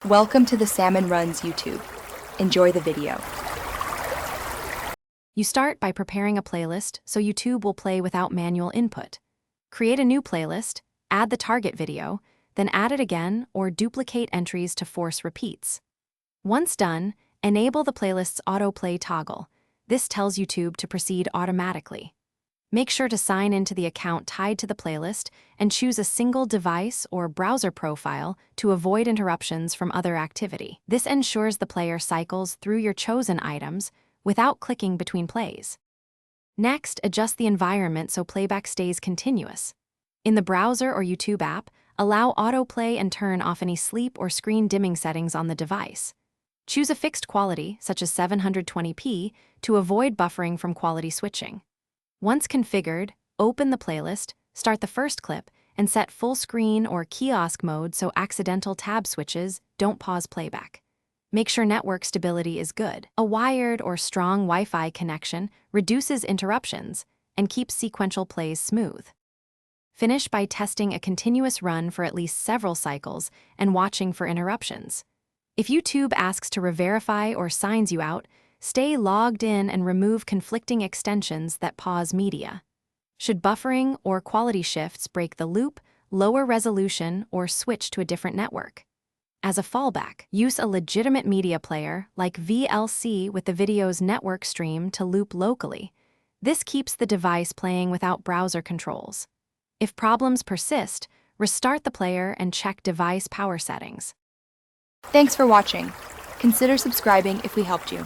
Welcome to the Salmon Runs YouTube. Enjoy the video. You start by preparing a playlist so YouTube will play without manual input. Create a new playlist, add the target video, then add it again or duplicate entries to force repeats. Once done, enable the playlist's autoplay toggle. This tells YouTube to proceed automatically. Make sure to sign into the account tied to the playlist and choose a single device or browser profile to avoid interruptions from other activity. This ensures the player cycles through your chosen items without clicking between plays. Next, adjust the environment so playback stays continuous. In the browser or YouTube app, allow autoplay and turn off any sleep or screen dimming settings on the device. Choose a fixed quality, such as 720p, to avoid buffering from quality switching. Once configured, open the playlist, start the first clip, and set full screen or kiosk mode so accidental tab switches don't pause playback. Make sure network stability is good. A wired or strong Wi-Fi connection reduces interruptions and keeps sequential plays smooth. Finish by testing a continuous run for at least several cycles and watching for interruptions. If YouTube asks to re-verify or signs you out, stay logged in and remove conflicting extensions that pause media. Should buffering or quality shifts break the loop, lower resolution, or switch to a different network. As a fallback, use a legitimate media player like VLC with the video's network stream to loop locally. This keeps the device playing without browser controls. If problems persist, restart the player and check device power settings. Thanks for watching. Consider subscribing if we helped you.